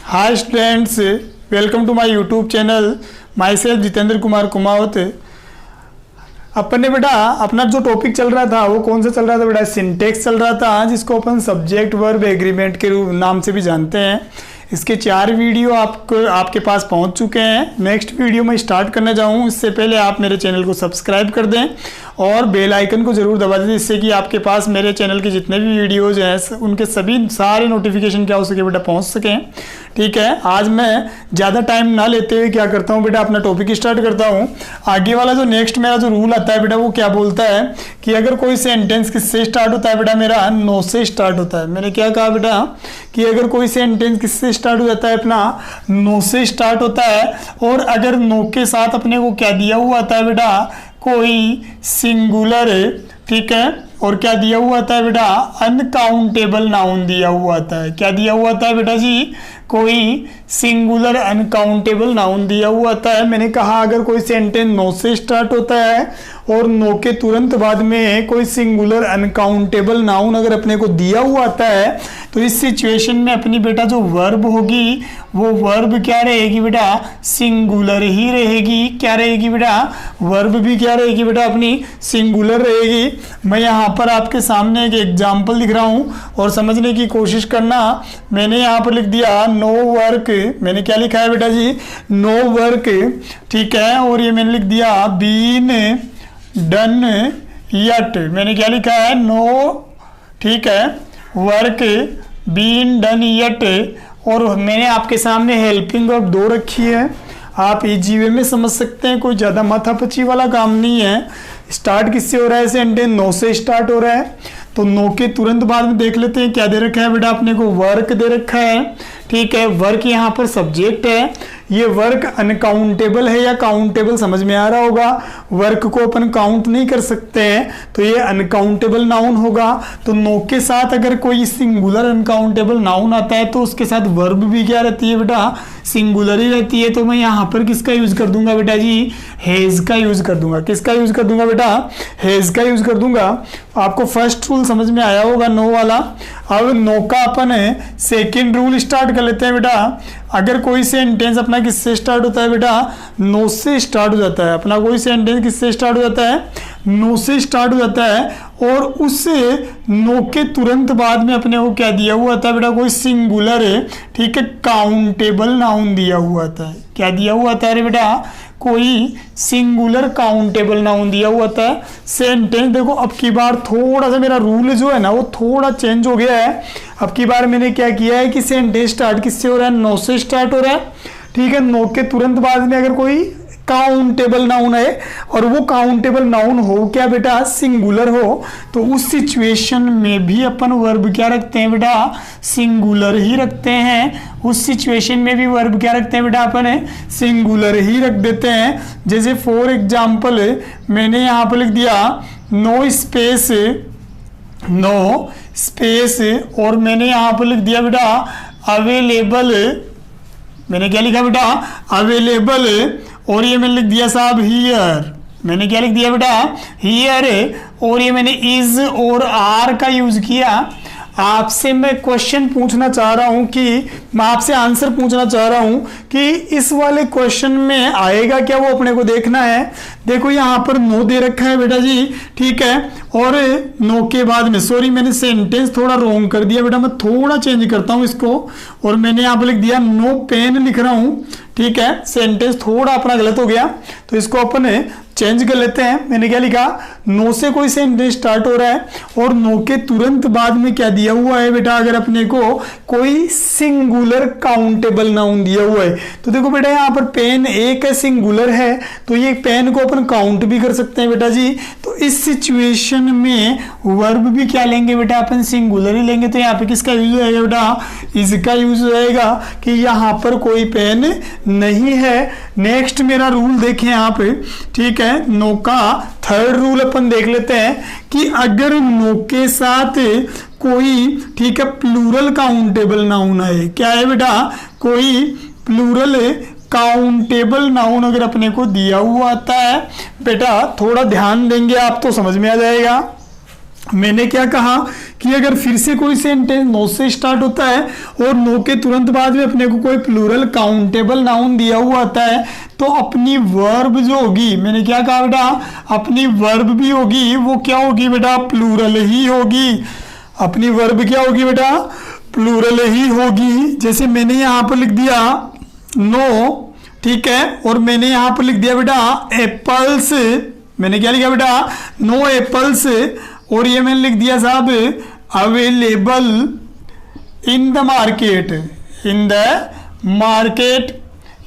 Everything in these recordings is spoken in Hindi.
Hi students, welcome to my YouTube channel. Myself Jitendra Kumar Kumawat. अपन ने बेटा अपना जो टॉपिक चल रहा था वो कौन सा चल रहा था बेटा? सिंटेक्स चल रहा था, जिसको अपन सब्जेक्ट वर्ब एग्रीमेंट के नाम से भी जानते हैं। इसके 4 वीडियो आपके पास पहुंच चुके हैं। नेक्स्ट वीडियो में स्टार्ट करने जाऊँ इससे पहले आप मेरे चैनल को सब्सक्राइब कर दें और बेल आइकन को ज़रूर दबा दें, जिससे कि आपके पास मेरे चैनल के जितने भी वीडियोज़ हैं उनके सारे नोटिफिकेशन क्या हो सके बेटा पहुंच सकें। ठीक है, आज मैं ज़्यादा टाइम ना लेते हुए क्या करता हूँ बेटा, अपना टॉपिक स्टार्ट करता हूँ। आगे वाला जो नेक्स्ट मेरा जो रूल आता है बेटा, वो क्या बोलता है कि अगर कोई सेंटेंस किससे स्टार्ट होता है बेटा, मेरा नो से स्टार्ट होता है। मैंने क्या कहा बेटा कि अगर कोई सेंटेंस किससे स्टार्ट हो जाता है, अपना नो से स्टार्ट होता है। और अगर नो के साथ अपने को क्या दिया हुआ आता है बेटा, कोई सिंगुलर, ठीक है, और क्या दिया हुआ आता है बेटा, अनकाउंटेबल नाउन दिया हुआ आता है। क्या दिया हुआ आता है बेटा जी? कोई सिंगुलर अनकाउंटेबल नाउन दिया हुआ आता है। मैंने कहा अगर कोई सेंटेंस नो से स्टार्ट होता है और नो के तुरंत बाद में कोई सिंगुलर अनकाउंटेबल नाउन अगर अपने को दिया हुआ आता है, तो इस सिचुएशन में अपनी बेटा जो वर्ब होगी वो वर्ब क्या रहेगी बेटा, सिंगुलर ही रहेगी। क्या रहेगी बेटा? वर्ब भी क्या रहेगी बेटा, अपनी सिंगुलर रहेगी। मैं यहाँ पर आपके सामने एक एग्जाम्पल लिख रहा हूँ और समझने की कोशिश करना। मैंने यहाँ पर लिख दिया नो वर्क। मैंने क्या लिखा है बेटा जी? नो वर्क, ठीक है। और ये मैंने लिख दिया बीन डन यट। मैंने क्या लिखा है? नो, ठीक है, वर्क बीन डन यट। और मैंने आपके सामने हेल्पिंग वर्ब 2 रखी है। आप इजी वे में समझ सकते हैं, कोई ज़्यादा माथापच्ची वाला काम नहीं है। स्टार्ट किससे हो रहा है? सेंटेंस नो से स्टार्ट हो रहा है। तो नो के तुरंत बाद में देख लेते हैं क्या दे रखा है बेटा, अपने को वर्क दे रखा है। ठीक है, वर्क यहाँ पर सब्जेक्ट है। ये वर्क अनकाउंटेबल है या काउंटेबल समझ में आ रहा होगा। वर्क को अपन काउंट नहीं कर सकते हैं तो ये अनकाउंटेबल नाउन होगा। तो नो के साथ अगर कोई सिंगुलर अनकाउंटेबल नाउन आता है तो उसके साथ वर्ब भी क्या रहती है बेटा, सिंगुलर ही रहती है। तो मैं यहाँ पर किसका यूज कर दूंगा बेटा जी? हैज का यूज कर दूंगा। किसका यूज कर दूंगा बेटा? हैज का यूज कर दूंगा। आपको फर्स्ट रूल समझ में आया होगा नो वाला। अब नो का अपन सेकेंड रूल स्टार्ट कर लेते हैं बेटा। अगर कोई सेंटेंस अपना किससे स्टार्ट होता है बेटा? नो से स्टार्ट हो जाता है। अपना कोई सेंटेंस किससे स्टार्ट हो जाता है? नो से स्टार्ट हो जाता है। और उस नो के तुरंत बाद में अपने को क्या दिया हुआ था बेटा? कोई सिंगुलर, ठीक है, काउंटेबल नाउन दिया हुआ था। क्या दिया हुआ था अरे बेटा? कोई सिंगुलर काउंटेबल नाउन दिया हुआ था। सेंटेंस देखो अब की बार थोड़ा सा मेरा रूल जो है ना वो थोड़ा चेंज हो गया है। अब की बार मैंने क्या किया है कि सेंटेंस स्टार्ट किससे हो रहा है? नो से स्टार्ट हो रहा है। ठीक है, नो के तुरंत बाद में अगर कोई काउंटेबल नाउन है और वो काउंटेबल नाउन हो क्या बेटा? सिंगुलर हो, तो उस सिचुएशन में भी अपन वर्ब क्या रखते हैं बेटा? सिंगुलर ही रखते हैं। उस सिचुएशन में भी वर्ब क्या रखते हैं बेटा? अपन सिंगुलर ही रख देते हैं। जैसे फॉर एग्जाम्पल मैंने यहाँ पर लिख दिया नो स्पेस, नो स्पेस, और मैंने यहाँ पर लिख दिया बेटा अवेलेबल। मैंने क्या लिखा बेटा? अवेलेबल। और ये मैंने लिख दिया साहब हियर। मैंने क्या लिख दिया बेटा? हियर। और ये मैंने इज और आर का यूज किया। आपसे मैं क्वेश्चन पूछना चाह रहा हूं कि मैं आपसे आंसर पूछना चाह रहा हूं कि इस वाले क्वेश्चन में आएगा क्या, वो अपने को देखना है। देखो यहाँ पर नो दे रखा है बेटा जी, ठीक है, और नो के बाद में, सॉरी मैंने सेंटेंस थोड़ा रॉन्ग कर दिया बेटा, मैं थोड़ा चेंज करता हूँ इसको। और मैंने यहाँ पर लिख दिया नो पेन लिख रहा हूँ। ठीक है, सेंटेंस थोड़ा अपना गलत हो गया तो इसको अपन चेंज कर लेते हैं। मैंने क्या लिखा? नो से कोई सेंटेंस स्टार्ट हो रहा है और नो के तुरंत बाद में क्या दिया हुआ है बेटा? अगर अपने को कोई सिंगुलर काउंटेबल नाउन दिया हुआ है तो देखो बेटा यहाँ पर पेन एक है, सिंगुलर है, तो ये पेन को अपन काउंट भी कर सकते हैं बेटा जी। तो इस सिचुएशन में वर्ब भी क्या लेंगे बेटा? अपन सिंगुलर ही लेंगे। तो यहाँ पे किसका यूज हो जाएगा बेटा? इसका यूज हो जाएगा कि यहाँ पर कोई पेन नहीं है। नेक्स्ट मेरा रूल देखें यहाँ पे, ठीक है, नो का थर्ड रूल अपन देख लेते हैं कि अगर नो के साथ कोई, ठीक है, प्लूरल काउंटेबल नाउन है। क्या है बेटा? कोई प्लूरल काउंटेबल नाउन अगर अपने को दिया हुआ आता है बेटा, थोड़ा ध्यान देंगे आप तो समझ में आ जाएगा। मैंने क्या कहा कि अगर फिर से कोई सेंटेंस नो से स्टार्ट होता है और नो के तुरंत बाद में अपने को कोई प्लूरल काउंटेबल नाउन दिया हुआ आता है, तो अपनी वर्ब जो होगी, मैंने क्या कहा बेटा, अपनी वर्ब भी होगी वो क्या होगी बेटा, प्लूरल ही होगी। अपनी वर्ब क्या होगी बेटा, प्लूरल ही होगी। जैसे मैंने यहाँ पर लिख दिया नो, ठीक है, और मैंने यहाँ पर लिख दिया बेटा एप्पल्स। मैंने क्या लिखा बेटा, नो एप्पल्स, और ये मैंने लिख दिया साहब available in the market, in the market.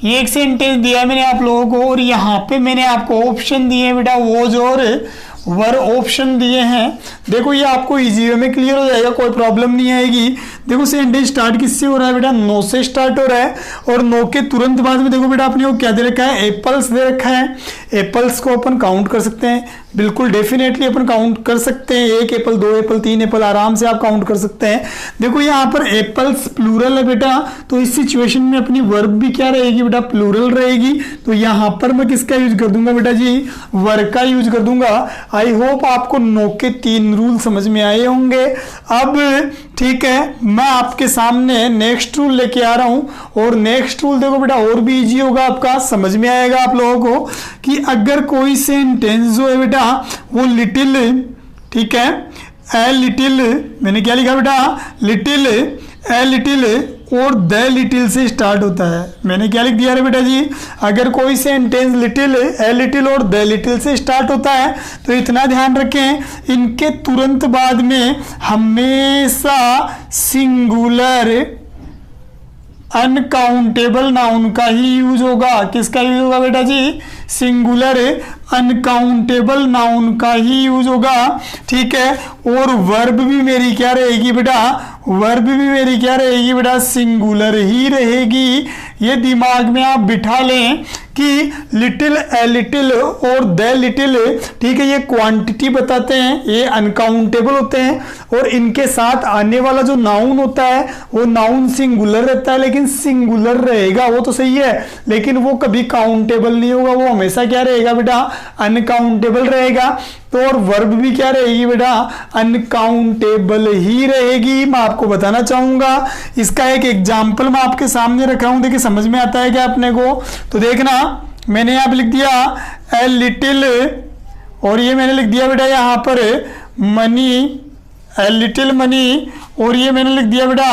ये एक सेंटेंस दिया मैंने आप लोगों को, और यहाँ पे मैंने आपको ऑप्शन दिए बेटा वॉज और वर ऑप्शन दिए हैं। देखो ये आपको इजी वे में क्लियर हो जाएगा, कोई प्रॉब्लम नहीं आएगी। देखो सेंटेंस स्टार्ट किससे हो रहा है बेटा, नो से स्टार्ट हो रहा है, और नो के तुरंत बाद में देखो बेटा आपने वो क्या दे रखा है, एप्पल्स दे रखा है। एप्पल्स को अपन काउंट कर सकते हैं, बिल्कुल डेफिनेटली अपन काउंट कर सकते हैं, 1 एप्पल 2 एप्पल 3 एप्पल आराम से आप काउंट कर सकते हैं। देखो यहाँ पर एप्पल्स प्लूरल है बेटा, तो इस सिचुएशन में अपनी वर्ब भी क्या रहेगी बेटा, प्लूरल रहेगी। तो यहाँ पर मैं किसका यूज कर दूंगा बेटा जी, वर्ब का यूज कर दूंगा। आई होप आपको नो के 3 रूल समझ में आए होंगे। अब ठीक है, मैं आपके सामने नेक्स्ट रूल लेके आ रहा हूं, और नेक्स्ट रूल देखो बेटा और भी इजी होगा, आपका समझ में आएगा आप लोगों को कि अगर कोई सेंटेंस जो है बेटा वो लिटिल, ठीक है, ए लिटिल, मैंने क्या लिखा बेटा, लिटिल, ए लिटिल और द लिटिल से स्टार्ट होता है। मैंने क्या लिख दिया रे बेटा जी, अगर कोई सेंटेंस लिटिल, ए लिटिल और द लिटिल से स्टार्ट होता है तो इतना ध्यान रखें, इनके तुरंत बाद में हमेशा सिंगुलर अनकाउंटेबल नाउन का ही यूज होगा। किसका यूज होगा बेटा जी, सिंगुलर अनकाउंटेबल नाउन का ही यूज होगा, ठीक है। और वर्ब भी मेरी क्या रहेगी बेटा, वर्ब भी मेरी क्या रहेगी बेटा, सिंगुलर ही रहेगी। ये दिमाग में आप बिठा लें कि लिटिल, ए लिटिल और द लिटिल, ठीक है, ये क्वांटिटी बताते हैं, ये अनकाउंटेबल होते हैं, और इनके साथ आने वाला जो नाउन होता है वो नाउन सिंगुलर रहता है, लेकिन सिंगुलर रहेगा वो तो सही है, लेकिन वो कभी काउंटेबल नहीं होगा, वो हमेशा क्या रहेगा बेटा, अनकाउंटेबल रहेगा। तो और वर्ब भी क्या रहेगी बेटा, अनकाउंटेबल ही रहेगी। मैं आपको बताना चाहूंगा, इसका एक एग्जाम्पल मैं आपके सामने रखा हूं, देखिए समझ में आता है क्या अपने को। तो देखना, मैंने यहाँ पे लिख दिया ए लिटिल, और ये मैंने लिख दिया बेटा यहाँ पर मनी, ए लिटिल मनी, और ये मैंने लिख दिया बेटा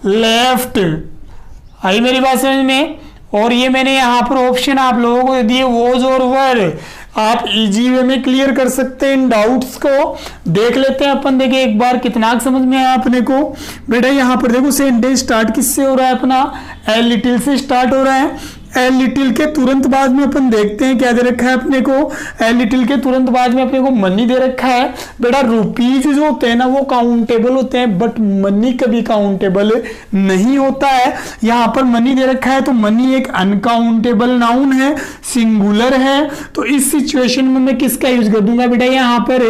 लेफ्ट। आई मेरी बात समझ में। और ये मैंने यहाँ पर ऑप्शन आप लोगों को दिए वॉज और वर। आप इजी वे में क्लियर कर सकते हैं इन डाउट्स को। देख लेते हैं अपन, देखिए एक बार कितना समझ में आया अपने को। बेटा यहाँ पर देखो सेंटेंस स्टार्ट किससे हो रहा है अपना, ए लिटिल से स्टार्ट हो रहा है। ए लिटिल के तुरंत बाद में अपन देखते हैं क्या दे रखा है अपने को, ए लिटिल के तुरंत बाद में अपने को मनी दे रखा है। बेटा रुपीज जो होते हैं ना वो काउंटेबल होते हैं, बट मनी कभी काउंटेबल नहीं होता है। यहाँ पर मनी दे रखा है, तो मनी एक अनकाउंटेबल नाउन है, सिंगुलर है। तो इस सिचुएशन में मैं किसका यूज कर दूंगा बेटा, यहाँ पर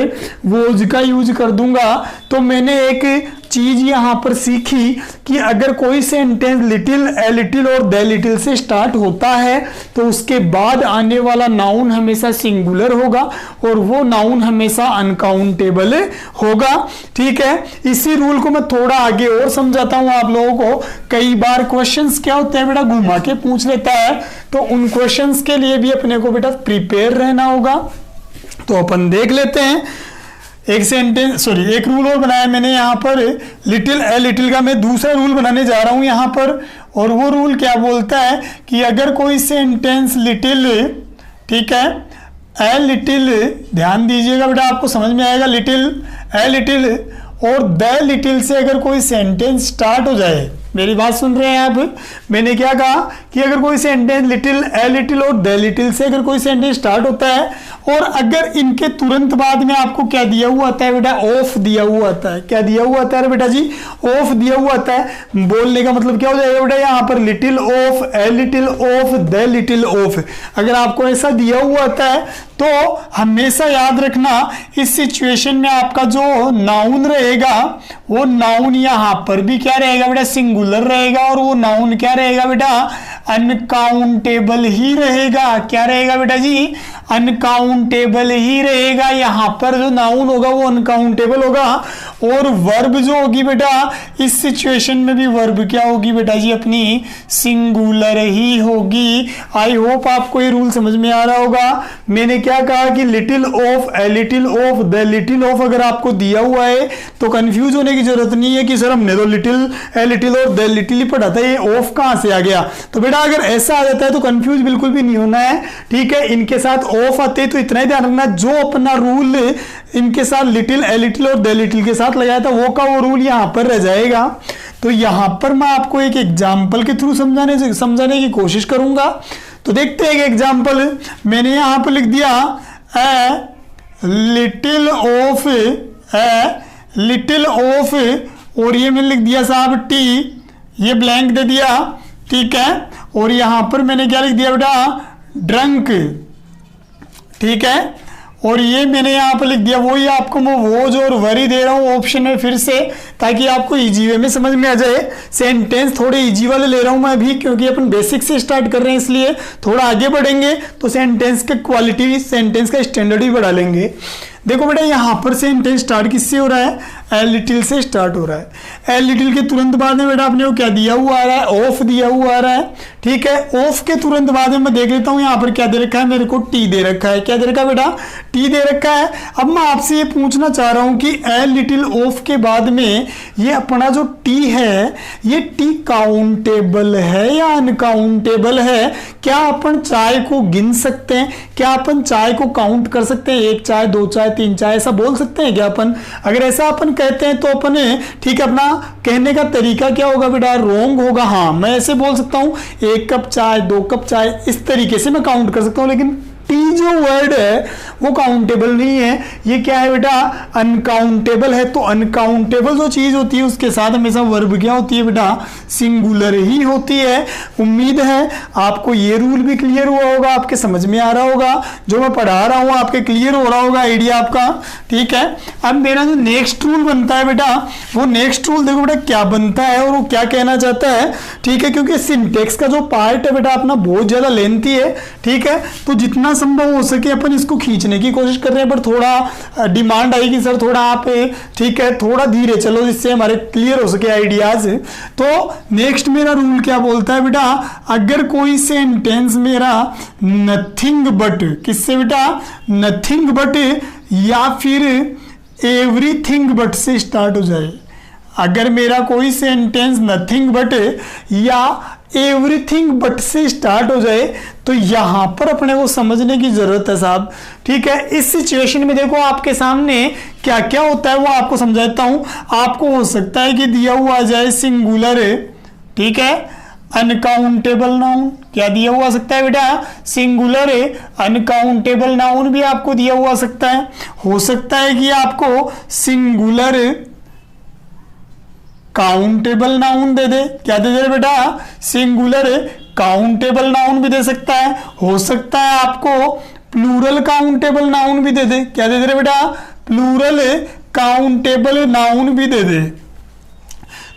वोज का यूज कर दूंगा। तो मैंने एक चीज यहां पर सीखी कि अगर कोई सेंटेंस लिटिल, ए लिटिल और द लिटिल से स्टार्ट होता है तो उसके बाद आने वाला नाउन हमेशा सिंगुलर होगा, और वो नाउन हमेशा अनकाउंटेबल होगा, ठीक है। इसी रूल को मैं थोड़ा आगे और समझाता हूं आप लोगों को। कई बार क्वेश्चंस क्या होते हैं बेटा, घुमा के पूछ लेता है, तो उन क्वेश्चंस के लिए भी अपने को बेटा प्रिपेयर रहना होगा। तो अपन देख लेते हैं। एक रूल और बनाया मैंने यहाँ पर लिटिल, ए लिटिल का मैं दूसरा रूल बनाने जा रहा हूँ यहाँ पर। और वो रूल क्या बोलता है कि अगर कोई सेंटेंस लिटिल, ठीक है, ए लिटिल, ध्यान दीजिएगा बेटा आपको समझ में आएगा, लिटिल, ए लिटिल और द लिटिल से अगर कोई सेंटेंस स्टार्ट हो जाए, मेरी बात सुन रहे हैं आप। मैंने क्या कहा कि अगर कोई सेंटेंस लिटिल, ए लिटिल और द लिटिल से अगर कोई सेंटेंस स्टार्ट होता है, और अगर इनके तुरंत बाद में आपको क्या दिया हुआ आता है बेटा, ऑफ दिया हुआ आता है। क्या दिया हुआ आता है बेटा जी, ऑफ दिया हुआ आता है। बोलने का मतलब क्या हो जाएगा बेटा, यहाँ पर little of, a little of, the little of. अगर आपको ऐसा दिया हुआ आता है तो हमेशा याद रखना, इस सिचुएशन में आपका जो नाउन रहेगा वो नाउन यहाँ पर भी क्या रहेगा बेटा, सिंगुलर रहेगा, और वो नाउन क्या रहेगा बेटा, अनकाउंटेबल ही रहेगा। क्या रहेगा बेटा जी? अनकाउंटेबल ही रहेगा। यहां पर जो नाउन होगा वो अनकाउंटेबल होगा और वर्ब जो होगी बेटा इस सिचुएशन में भी वर्ब क्या होगी बेटा जी? अपनी सिंगुलर ही होगी। आई होप आपको ये रूल समझ में आ रहा होगा। मैंने क्या कहा कि little of, a little of, the little of अगर आपको दिया हुआ है तो कंफ्यूज होने की जरूरत नहीं है कि सर हमने तो लिटिल, ए लिटिल और द लिटिल ही पढ़ा था, ये ऑफ कहां से आ गया? तो बेटा अगर ऐसा आ जाता है तो कंफ्यूज बिल्कुल भी नहीं होना है, ठीक है। इनके साथ ऑफ आते हैं तो इतना ही ध्यान रखना, जो अपना रूल इनके साथ लिटिल, ए लिटिल और द लिटिल के साथ लगाया था वो का वो रूल यहां पर रह जाएगा। तो यहां पर मैं आपको एक एग्जाम्पल के थ्रू समझाने की कोशिश करूंगा। तो देखते हैं एक एग्जाम्पल। मैंने यहां पर लिख दिया a little of, a little of, और ये मैंने लिख दिया साहब टी, ये ब्लैंक दे दिया, ठीक है। और यहां पर मैंने क्या लिख दिया बेटा? ड्रंक, ठीक है। और ये मैंने यहाँ पर लिख दिया, वही आपको मैं वोज और वरी दे रहा हूँ ऑप्शन में फिर से, ताकि आपको इजी वे में समझ में आ जाए। सेंटेंस थोड़े इजी वाले ले रहा हूँ मैं अभी, क्योंकि अपन बेसिक से स्टार्ट कर रहे हैं, इसलिए थोड़ा आगे बढ़ेंगे तो सेंटेंस का क्वालिटी, सेंटेंस का स्टैंडर्ड भी बढ़ा लेंगे। देखो बेटा यहाँ पर सेंटेंस स्टार्ट किससे हो रहा है? ए लिटिल से स्टार्ट हो रहा है। ए लिटिल के तुरंत बाद में बेटा आपने वो क्या दिया हुआ आ रहा है? ऑफ दिया हुआ आ रहा है, ठीक है। ऑफ के तुरंत बाद में मैं देख लेता हूँ यहाँ पर क्या दे रखा है, मेरे को टी दे रखा है। क्या दे रखा है बेटा? टी दे रखा है। अब मैं आपसे ये पूछना चाह रहा हूँ कि ए लिटिल ऑफ के बाद में ये अपना जो टी है, ये टी काउंटेबल है या अनकाउंटेबल है? क्या अपन चाय को गिन सकते हैं? क्या अपन चाय को काउंट कर सकते हैं? एक चाय, दो चाय, तीन चाय, ऐसा बोल सकते हैं क्या अपन? अगर ऐसा अपन कहते हैं तो अपन, ठीक है, अपना कहने का तरीका क्या होगा बेटा? रॉन्ग होगा। हाँ, मैं ऐसे बोल सकता हूं 1 कप चाय, 2 कप चाय, इस तरीके से मैं काउंट कर सकता हूं, लेकिन टी जो वर्ड है वो काउंटेबल नहीं है। ये क्या है बेटा? अनकाउंटेबल है। तो अनकाउंटेबल जो चीज होती है उसके साथ हमेशा वर्ब क्या होती है बेटा? सिंगुलर ही होती है। उम्मीद है आपको ये रूल भी क्लियर हुआ होगा, आपके समझ में आ रहा होगा, जो मैं पढ़ा रहा हूं आपके क्लियर हो रहा होगा आइडिया आपका, ठीक है। अब मेरा जो नेक्स्ट रूल बनता है बेटा, वो नेक्स्ट रूल देखो बेटा क्या बनता है और वो क्या कहना चाहता है, ठीक है। क्योंकि सिंटेक्स का जो पार्ट है बेटा अपना बहुत ज्यादा लेंथी है, ठीक है। तो जितना संभव हो सके अपन इसको खींचने की कोशिश कर रहे हैं, पर थोड़ा डिमांड आएगी सर थोड़ा आप, ठीक है, थोड़ा धीरे चलो जिससे हमारे क्लियर हो सके आइडियाज। तो नेक्स्ट मेरा रूल क्या बोलता है बेटा? अगर कोई सेंटेंस मेरा नथिंग बट, किससे बेटा? नथिंग बट या फिर एवरीथिंग बट से स्टार्ट हो जाए, अगर मेरा कोई सेंटेंस नथिंग बट या एवरीथिंग बट से स्टार्ट हो जाए तो यहां पर अपने को समझने की जरूरत है साहब, ठीक है। इस सिचुएशन में देखो आपके सामने क्या क्या होता है वो आपको समझाता हूं। आपको हो सकता है कि दिया हुआ आ जाए सिंगुलर, ठीक है, अनकाउंटेबल नाउन। क्या दिया हुआ सकता है बेटा? सिंगुलर अनकाउंटेबल नाउन भी आपको दिया हुआ सकता है। हो सकता है कि आपको सिंगुलर काउंटेबल नाउन दे दे। क्या दे दे बेटा? सिंगुलर काउंटेबल नाउन भी दे सकता है। हो सकता है आपको प्लूरल काउंटेबल नाउन भी दे दे। क्या दे दे बेटा? प्लूरल काउंटेबल नाउन भी दे दे।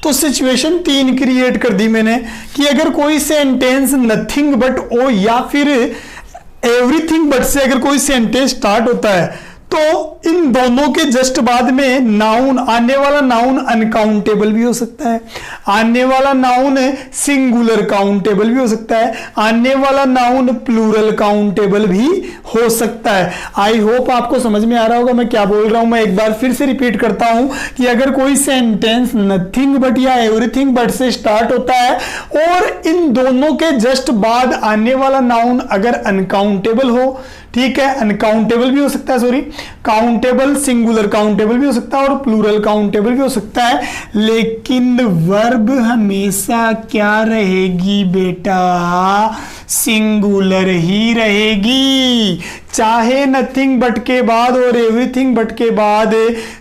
तो सिचुएशन 3 क्रिएट कर दी मैंने कि अगर कोई सेंटेंस नथिंग बट ओ या फिर एवरीथिंग बट से अगर कोई सेंटेंस स्टार्ट होता है तो इन दोनों के जस्ट बाद में नाउन, आने वाला नाउन अनकाउंटेबल भी हो सकता है, आने वाला नाउन सिंगुलर काउंटेबल भी हो सकता है, आने वाला नाउन प्लूरल काउंटेबल भी हो सकता है। आई होप आपको समझ में आ रहा होगा मैं क्या बोल रहा हूं। मैं एक बार फिर से रिपीट करता हूं कि अगर कोई सेंटेंस नथिंग बट या एवरीथिंग बट से स्टार्ट होता है और इन दोनों के जस्ट बाद आने वाला नाउन अगर अनकाउंटेबल हो, ठीक है, अनकाउंटेबल भी हो सकता है, सॉरी, काउंटेबल सिंगुलर काउंटेबल भी हो सकता है और प्लूरल काउंटेबल भी हो सकता है, लेकिन वर्ब हमेशा क्या रहेगी बेटा? सिंगुलर ही रहेगी। चाहे नथिंग बट के बाद और एवरीथिंग बट के बाद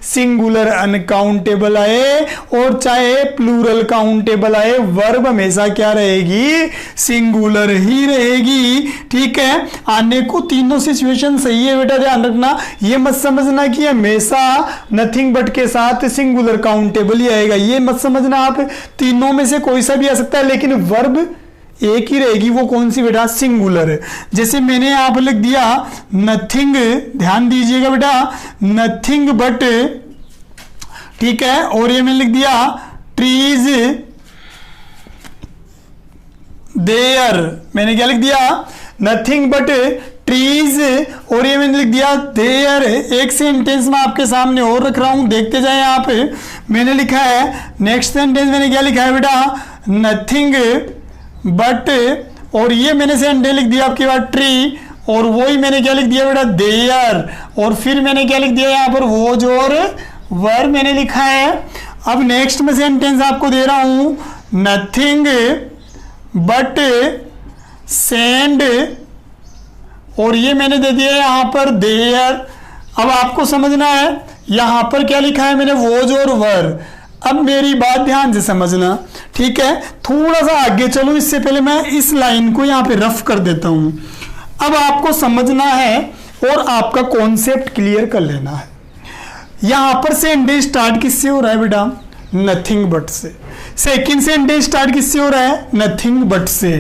सिंगुलर अनकाउंटेबल आए और चाहे प्लूरल काउंटेबल आए, वर्ब हमेशा क्या रहेगी? सिंगुलर ही रहेगी, ठीक है। आने को तीनों सिचुएशन सही है बेटा, ध्यान रखना। ये मत समझना कि हमेशा नथिंग बट के साथ सिंगुलर काउंटेबल ही आएगा, ये मत समझना आप। तीनों में से कोई सा भी आ सकता है, लेकिन वर्ब एक ही रहेगी, वो कौन सी बेटा, सिंगुलर है। जैसे मैंने यहाँ पर लिख दिया नथिंग, ध्यान दीजिएगा बेटा, नथिंग बट, ठीक है, और ये मैंने लिख दिया ट्रीज देयर, मैंने क्या लिख दिया, नथिंग बट ट्रीज, और ये मैंने लिख दिया देयर। एक सेंटेंस में आपके सामने और रख रहा हूं, देखते जाए आप। मैंने लिखा है नेक्स्ट सेंटेंस, मैंने क्या लिखा है बेटा, नथिंग बट, और ये मैंने सेंटेंस लिख दिया आपके बाद ट्री, और वही मैंने क्या लिख दिया बेटा, देयर, और फिर मैंने क्या लिख दिया यहाँ पर, वॉज और वर मैंने लिखा है। अब नेक्स्ट में सेंटेंस आपको दे रहा हूं, नथिंग बट सेंड, और ये मैंने दे दिया यहां पर देयर। अब आपको समझना है यहां पर क्या लिखा है मैंने, वॉज और वर। अब मेरी बात ध्यान से समझना, ठीक है, थोड़ा सा आगे चलो, इससे पहले मैं इस लाइन को यहां पे रफ कर देता हूं। अब आपको समझना है और आपका कॉन्सेप्ट क्लियर कर लेना है। यहां पर सेंटेंस स्टार्ट किससे हो रहा है बेटा, नथिंग बट से। सेकंड सेंटेंस स्टार्ट किससे हो रहा है, नथिंग बट से।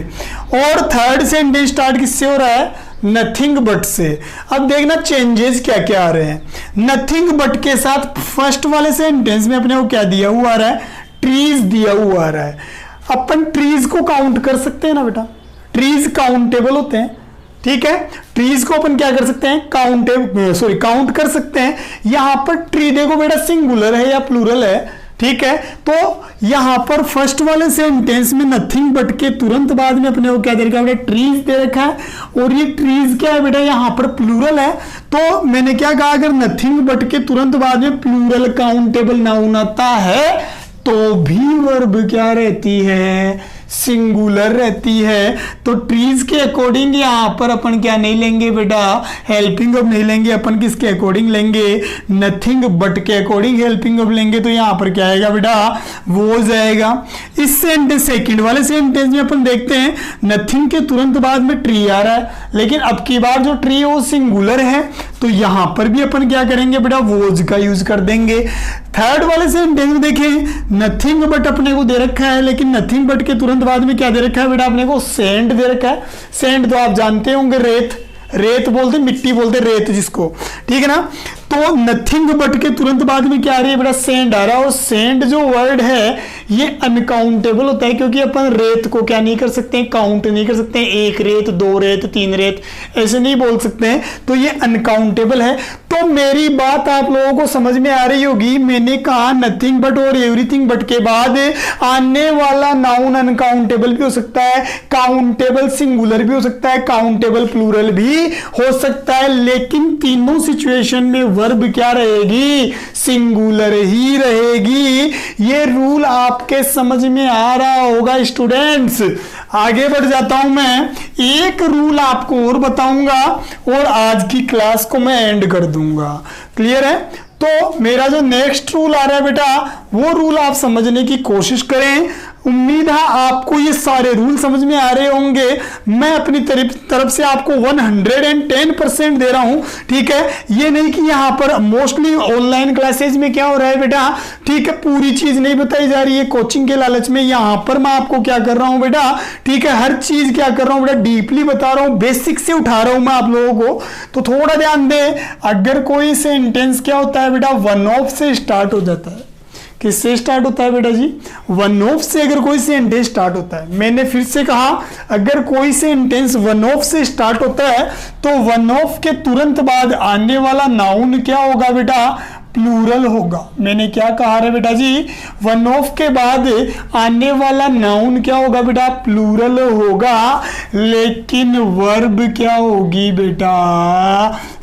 और थर्ड सेंटेंस स्टार्ट किससे हो रहा है, नथिंग बट से। अब देखना चेंजेस क्या क्या आ रहे हैं। नथिंग बट के साथ फर्स्ट वाले सेंटेंस में अपने को क्या दिया हुआ आ रहा है, ट्रीज दिया हुआ आ रहा है। अपन ट्रीज को काउंट कर सकते हैं ना बेटा, ट्रीज काउंटेबल होते हैं, ठीक है, ट्रीज को अपन क्या कर सकते हैं, काउंट कर सकते हैं। यहां पर ट्री देखो बेटा सिंगुलर है या प्लूरल है, ठीक है, तो यहां पर फर्स्ट वाले सेंटेंस में नथिंग बट के तुरंत बाद में अपने को क्या दे रखा है बेटा, ट्रीज दे रखा है, और ये ट्रीज क्या है बेटा, यहां पर प्लूरल है। तो मैंने क्या कहा, अगर नथिंग बट के तुरंत बाद में प्लूरल काउंटेबल नाउन आता है तो भी वर्ब क्या रहती है, सिंगुलर रहती है। तो ट्रीज के अकॉर्डिंग यहां पर अपन क्या नहीं लेंगे बेटा, हेल्पिंग ऑफ नहीं लेंगे, अपन किसके अकॉर्डिंग लेंगे, नथिंग बट के अकॉर्डिंग हेल्पिंग ऑफ लेंगे। तो यहां पर क्या आएगा बेटा, वो जाएगा। इस सेंटेंस सेकंड वाले सेंटेंस में अपन देखते हैं नथिंग के तुरंत बाद में ट्री आ रहा है, लेकिन अब की बार जो ट्री है वो सिंगुलर है, तो यहां पर भी अपन क्या करेंगे बेटा, वोज का यूज कर देंगे। थर्ड वाले सेंटेंस में देखें नथिंग बट अपने को दे रखा है, लेकिन नथिंग बट के तुरंत बाद में क्या दे रखा है बेटा, अपने को सेंड दे रखा है। सेंड तो आप जानते होंगे, रेत, रेत बोलते, मिट्टी बोलते, रेत जिसको, ठीक है ना। तो नथिंग बट के तुरंत बाद में क्या आ रही है बेटा, सेंड आ रहा है। और सेंड जो वर्ड है ये अनकाउंटेबल होता है, क्योंकि अपन रेत को क्या नहीं कर सकते हैं, काउंट नहीं कर सकते हैं, एक रेत, दो रेत, तीन रेत, ऐसे नहीं बोल सकते हैं, तो ये अनकाउंटेबल है। तो मेरी बात आप लोगों को समझ में आ रही होगी। मैंने कहा नथिंग बट और एवरीथिंग बट के बाद आने वाला नाउन अनकाउंटेबल भी हो सकता है, काउंटेबल सिंगुलर भी हो सकता है, काउंटेबल प्लूरल भी हो सकता है, लेकिन तीनों सिचुएशन में वर्ब क्या रहेगी, सिंगुलर ही रहेगी। ये रूल आपके समझ में आ रहा होगा स्टूडेंट्स। आगे बढ़ जाता हूं मैं, एक रूल आपको और बताऊंगा और आज की क्लास को मैं एंड कर दूंगा। क्लियर है? तो मेरा जो नेक्स्ट रूल आ रहा है बेटा, वो रूल आप समझने की कोशिश करें। उम्मीद है आपको ये सारे रूल समझ में आ रहे होंगे। मैं अपनी तरफ से आपको 110% दे रहा हूं, ठीक है। ये नहीं कि यहां पर मोस्टली ऑनलाइन क्लासेज में क्या हो रहा है बेटा, ठीक है, पूरी चीज नहीं बताई जा रही है कोचिंग के लालच में। यहां पर मैं आपको क्या कर रहा हूं बेटा, ठीक है, हर चीज क्या कर रहा हूं बेटा, डीपली बता रहा हूं, बेसिक से उठा रहा हूं मैं आप लोगों को। तो थोड़ा ध्यान दे, अगर कोई सेंटेंस क्या होता है बेटा, वन ऑफ से स्टार्ट हो जाता है। किससे स्टार्ट होता है बेटा जी, वन ऑफ से। अगर कोई सेंटेंस स्टार्ट होता है, मैंने फिर से कहा, अगर कोई सेंटेंस वन ऑफ से स्टार्ट होता है तो वन ऑफ के तुरंत बाद आने वाला नाउन क्या होगा बेटा, प्लूरल होगा। मैंने क्या कहा रे बेटा जी, वन ऑफ के बाद आने वाला नाउन क्या होगा बेटा, प्लूरल होगा, लेकिन वर्ब क्या होगी बेटा,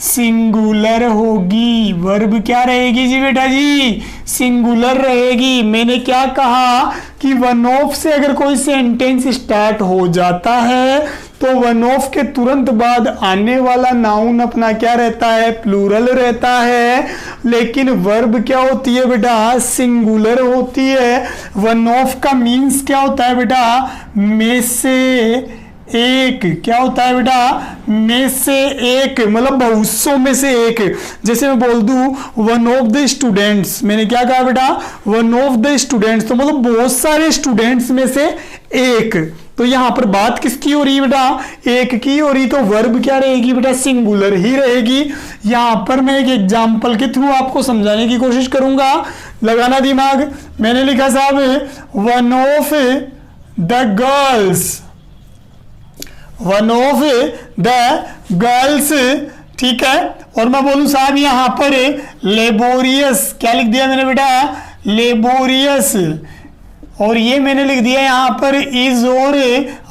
सिंगुलर होगी। वर्ब क्या रहेगी जी बेटा जी, सिंगुलर रहेगी। मैंने क्या कहा कि वन ऑफ से अगर कोई सेंटेंस स्टार्ट हो जाता है तो वन ऑफ के तुरंत बाद आने वाला नाउन अपना क्या रहता है, प्लूरल रहता है, लेकिन वर्ब क्या होती है बेटा, सिंगुलर होती है। वन ऑफ का मीन्स क्या होता है बेटा, में से एक। क्या होता है बेटा, में से एक, मतलब बहुत सौ में से एक। जैसे मैं बोल दूं वन ऑफ द स्टूडेंट्स, मैंने क्या कहा बेटा, वन ऑफ द स्टूडेंट्स, तो मतलब बहुत सारे स्टूडेंट्स में से एक। तो यहां पर बात किसकी हो रही है बेटा, एक की हो रही, तो वर्ब क्या रहेगी बेटा, सिंगुलर ही रहेगी। यहां पर मैं एक एग्जांपल के थ्रू आपको समझाने की कोशिश करूंगा, लगाना दिमाग। मैंने लिखा साहब one of the girls, one of the girls, ठीक है, और मैं बोलूं साहब यहां पर लेबोरियस, क्या लिख दिया मैंने बेटा, लेबोरियस, और ये मैंने लिख दिया यहां पर इज और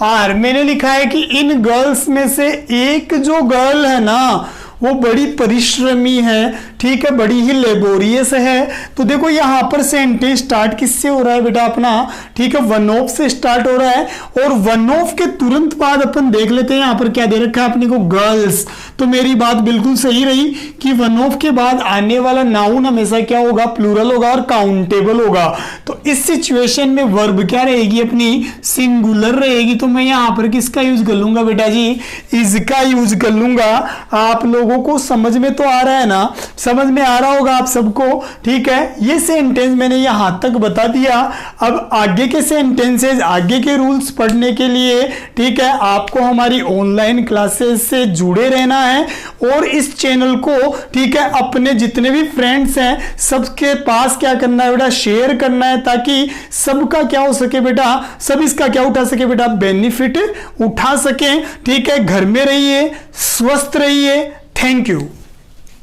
आर। मैंने लिखा है कि इन गर्ल्स में से एक जो गर्ल है ना वो बड़ी परिश्रमी है, ठीक है, बड़ी ही लेबोरियस है। तो देखो यहां पर सेंटेंस स्टार्ट किससे हो रहा है बेटा अपना, ठीक है, वन ऑफ से स्टार्ट हो रहा है, और वन ऑफ के तुरंत बाद अपन देख लेते हैं यहां पर क्या दे रखा है अपने को, गर्ल्स। तो मेरी बात बिल्कुल सही रही कि वन ऑफ के बाद आने वाला नाउन हमेशा क्या होगा, प्लूरल होगा और काउंटेबल होगा। तो इस सिचुएशन में वर्ब क्या रहेगी अपनी, सिंगुलर रहेगी। तो मैं यहां पर किसका यूज कर लूंगा बेटा जी, इज का यूज कर लूंगा। आप लोगों को समझ में तो आ रहा है ना, समझ में आ रहा होगा आप सबको, ठीक है। ये सेंटेंस मैंने यहां तक बता दिया। अब आगे के सेंटेंसेस, आगे के रूल्स पढ़ने के लिए, ठीक है, आपको हमारी ऑनलाइन क्लासेस से जुड़े रहना है और इस चैनल को, ठीक है, अपने जितने भी फ्रेंड्स हैं सबके पास क्या करना है बेटा, शेयर करना है, ताकि सबका क्या हो सके बेटा, सब इसका क्या उठा सके बेटा, बेनिफिट उठा सके, ठीक है। घर में रहिए, स्वस्थ रहिए। Thank you.